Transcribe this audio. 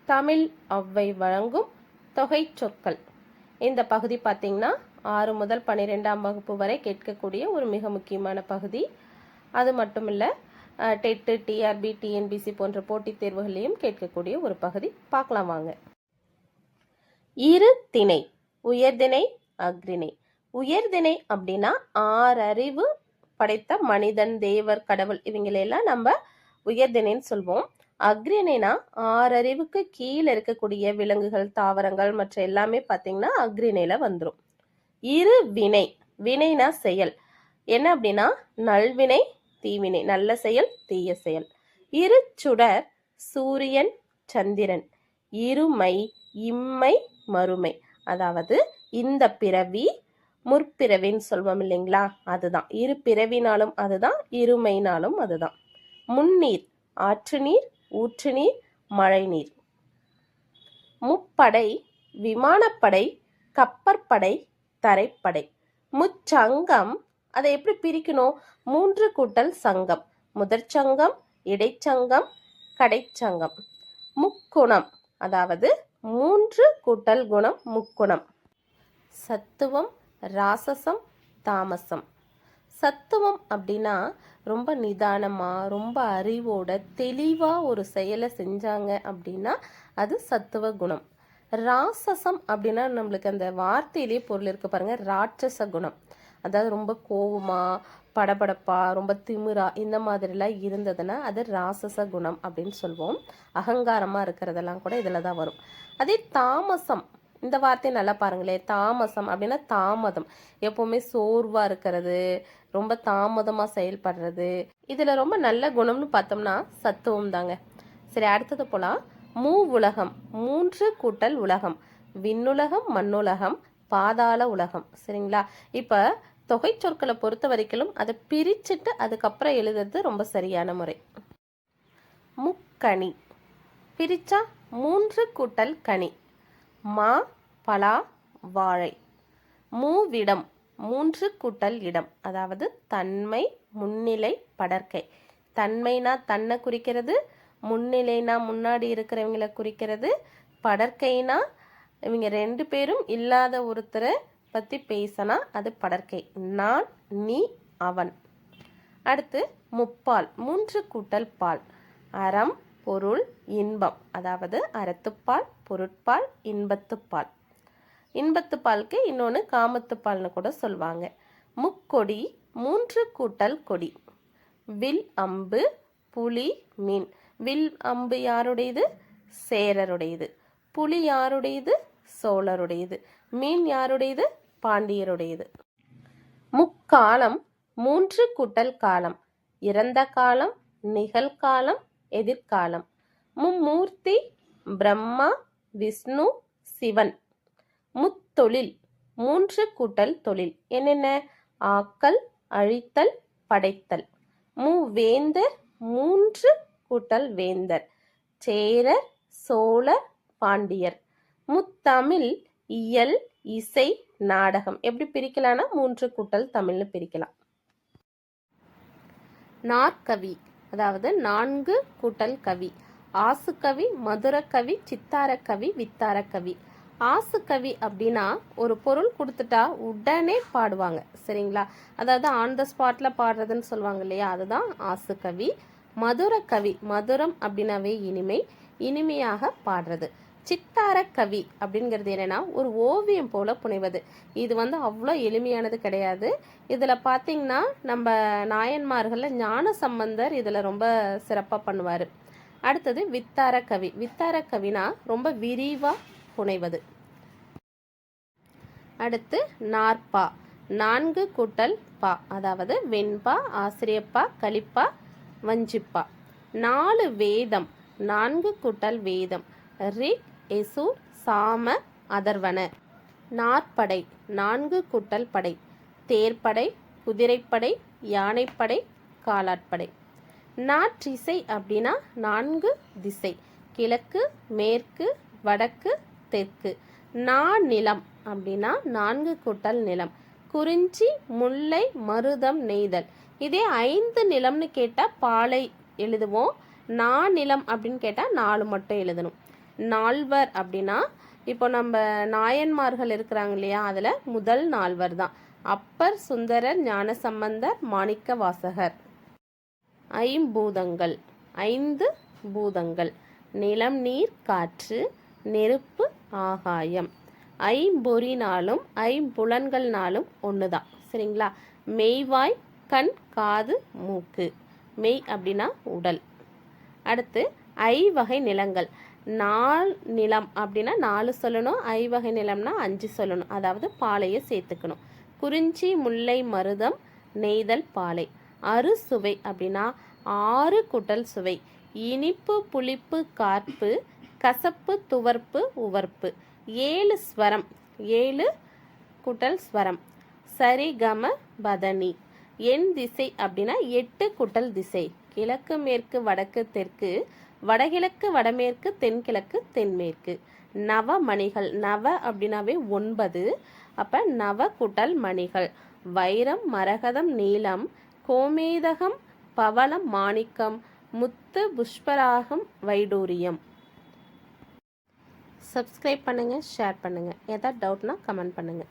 தமிழ் ஒளவை வழங்கும் தொகை சொற்கள். இந்த பகுதி பார்த்தீங்கன்னா 6 முதல் 12ஆம் வகுப்பு வரை கேட்கக்கூடிய ஒரு மிக முக்கியமான பகுதி. அது மட்டும் இல்லை, டெட்டு, டிஆர்பி, டிஎன்பிசி போன்ற போட்டித் தேர்வுகளையும் கேட்கக்கூடிய ஒரு பகுதி. பார்க்கலாம் வாங்க. இரு திணை, உயர்திணை, அஃறிணை. உயர்திணை அப்படின்னா 6 அறிவு படைத்த மனிதன், தேவர், கடவுள் இவங்களெல்லாம் நம்ம உயர்திணைன்னு சொல்வோம். அஃறிணைனா 6 அறிவுக்கு கீழே இருக்கக்கூடிய விலங்குகள், தாவரங்கள் மற்ற எல்லாமே பார்த்தீங்கன்னா அஃறிணையில வந்துடும். இரு வினை, வினைனா செயல். என்ன அப்படின்னா நல்வினை, தீவினை, நல்ல செயல், தீய செயல். இரு சுடர், சூரியன், சந்திரன். இருமை, இம்மை, மறுமை. அதாவது இந்த பிறவி, முற்பிறவின்னு சொல்வோம் இல்லைங்களா, அதுதான். இரு பிறவினாலும் அதுதான், இருமைனாலும் அதுதான். முன்னீர், ஆற்று நீர், ஊற்று நீர், மழை நீர். முப்படை, விமானப்படை, கப்பற்படை, தரைப்படை. முச்சங்கம், அதை எப்படி பிரிக்கணும்? 3 கூட்டல் சங்கம். முதற்சங்கம், இடைச்சங்கம், கடைச்சங்கம். முக்குணம், அதாவது 3 கூட்டல் குணம், முக்குணம். சத்துவம், ராசசம், தாமசம். சத்துவம் அப்படின்னா ரொம்ப நிதானமாக, ரொம்ப அறிவோட தெளிவாக ஒரு செயலை செஞ்சாங்க அப்படின்னா அது சத்துவ குணம். ராசசம் அப்படின்னா நம்மளுக்கு அந்த வார்த்தையிலே பொருள் இருக்கு பாருங்க, ராட்சச குணம். அதாவது ரொம்ப கோவமாக, படபடப்பா, ரொம்ப திமிரா இந்த மாதிரிலாம் இருந்ததுன்னா அது ராசச குணம் அப்படின்னு சொல்லுவோம். அகங்காரமாக இருக்கிறதெல்லாம் கூட இதில் தான் வரும். அதே தாமசம், இந்த வார்த்தையை நல்லா பாருங்களேன். தாமசம் அப்படின்னா தாமதம், எப்பவுமே சோர்வாக இருக்கிறது, ரொம்ப தாமதமாக செயல்படுறது. இதில் ரொம்ப நல்ல குணம்னு பார்த்தோம்னா சத்துவம் தாங்க. சரி, அடுத்தது போலாம். உலகம், 3 கூட்டல் உலகம். விண்ணுலகம், மண்ணுலகம், பாதாள உலகம். சரிங்களா? இப்போ தொகை சொற்களை பொறுத்த வரைக்கும் அதை பிரிச்சுட்டு அதுக்கப்புறம் எழுதுறது ரொம்ப சரியான முறை. முக்கணி, பிரிச்சா 3 கூட்டல் கனி. மா, பலா, வாழை. மூவிடம், 3 கூட்டல் இடம். அதாவது தன்மை, முன்னிலை, படர்க்கை. தன்மைனா தன்னை குறிக்கிறது, முன்னிலைனா முன்னாடி இருக்கிறவங்களை குறிக்கிறது, படர்க்கைனா இவங்க 2 பேரும் இல்லாத ஒருத்தரை பற்றி பேசினா அது படர்க்கை. நான், நீ, அவன். அடுத்து முப்பால், 3 கூட்டல் பால். அறம், பொருள், இன்பம். அதாவது அறத்துப்பால், பொருட்பால், இன்பத்துப்பால். இன்பத்துப்பாலுக்கு இன்னொன்று காமத்துப்பால்னு கூட சொல்லுவாங்க. முக்கொடி, 3 கூட்டல் கொடி. வில் அம்பு, புலி, மீன். வில் அம்பு யாருடையது? சேரருடையது. புலி யாருடையது? சோழருடையது. மீன் யாருடையது? பாண்டியருடையது. முக்காலம், 3 கூட்டல் காலம். இறந்த காலம், நிகழ்காலம், எதிர்காலம். மும்மூர்த்தி, பிரம்மா, விஷ்ணு, சிவன். முத்தொழில், 3 கூட்டல் தொழில். என்னென்ன? ஆக்கல், அழித்தல், படைத்தல். மூவேந்தர், 3 கூட்டல் வேந்தர். சேரர், சோழர், பாண்டியர். முத்தமிழ், இயல், இசை, நாடகம். எப்படி பிரிக்கலாம்னா 3 கூட்டல் தமிழ்னு பிரிக்கலாம். நாற்கவி, அதாவது 4 கூட்டல் கவி. ஆசுகவி, மதுரக்கவி, சித்தாரக்கவி, வித்தாரக்கவி. ஆசுகவி அப்படின்னா ஒரு பொருள் கொடுத்துட்டா உடனே பாடுவாங்க. சரிங்களா? அதாவது ஆன் த ஸ்பாட்ல பாடுறதுன்னு சொல்லுவாங்க இல்லையா, அதுதான் ஆசுகவி. மதுரக்கவி, மதுரம் அப்படின்னாவே இனிமை, இனிமையாக பாடுறது. சித்தாரக்கவி அப்படிங்கிறது என்னன்னா ஒரு ஓவியம் போல புனைவது. இது அவ்வளோ எளிமையானது கிடையாது. இதில் பார்த்தீங்கன்னா நம்ம நாயன்மார்களில் ஞான சம்பந்தர் இதில் ரொம்ப சிறப்பாக பண்ணுவார். அடுத்தது வித்தாரக்கவி. வித்தாரக்கவினா ரொம்ப விரிவாக புனைவது. அடுத்து நாற்பா, 4 கூட்டல் பா. அதாவது வெண்பா, ஆசிரியப்பா, கலிப்பா, வஞ்சிப்பா. 4 வேதம், 4 கூட்டல் வேதம். ரிக், யசூர், சாம, அதர்வன. நாற்படை, 4 கூட்டல் படை. தேர்ப்படை, குதிரைப்படை, யானைப்படை, காலாட்படை. நாற்றிசை அப்படின்னா 4 திசை. கிழக்கு, மேற்கு, வடக்கு, தெற்கு. நிலம் அப்படின்னா 4 கூட்டல் நிலம். குறிஞ்சி, முல்லை, மருதம், நெய்தல். இதே 5 நிலம்னு கேட்டால் பாலை எழுதுவோம். நிலம் அப்படின்னு கேட்டால் 4 மட்டும் எழுதணும். நால்வர் அப்படின்னா இப்போ நம்ம நாயன்மார்கள் இருக்கிறாங்க இல்லையா, அதில் முதல் நால்வர் தான். அப்பர், சுந்தரர், ஞானசம்பந்தர், மாணிக்க வாசகர். ஐம்பூதங்கள், 5 பூதங்கள்: நிலம், நீர், காற்று, நெருப்பு, ஆகாயம். ஐம்பொறினாலும் ஐம்புலன்கள்னாலும் ஒன்று தான், சரிங்களா? மெய்வாய், கண், காது, மூக்கு. மெய் அப்படின்னா உடல். அடுத்து ஐவகை நிலங்கள். நிலம் அப்படின்னா 4 சொல்லணும், ஐவகை நிலம்னா 5 சொல்லணும், அதாவது பாலையை சேர்த்துக்கணும். குறிஞ்சி, முல்லை, மருதம், நெய்தல், பாலை. அறுசுவை அப்படின்னா 6 கூட்டல் சுவை: இனிப்பு, புளிப்பு, கார்ப்பு, கசப்பு, துவர்ப்பு, உவர்ப்பு. 7 ஸ்வரம், 7 கூட்டல் ஸ்வரம்: சரி, கம, பதனி. எண் திசை அப்படின்னா 8 கூட்டல் திசை: கிழக்கு, மேற்கு, வடக்கு, தெற்கு, வடகிழக்கு, வடமேற்கு, தென்கிழக்கு, தென்மேற்கு. நவமணிகள், நவ அப்படின்னாவே 9, அப்போ நவ கூட்டல் மணிகள்: வைரம், மரகதம், நீலம், கோமேதகம், பவளம், மாணிக்கம், முத்து, புஷ்பராகம், வைடூரியம். சப்ஸ்கிரைப் பண்ணுங்கள், ஷேர் பண்ணுங்கள். ஏதாவது டவுட்னா கமெண்ட் பண்ணுங்கள்.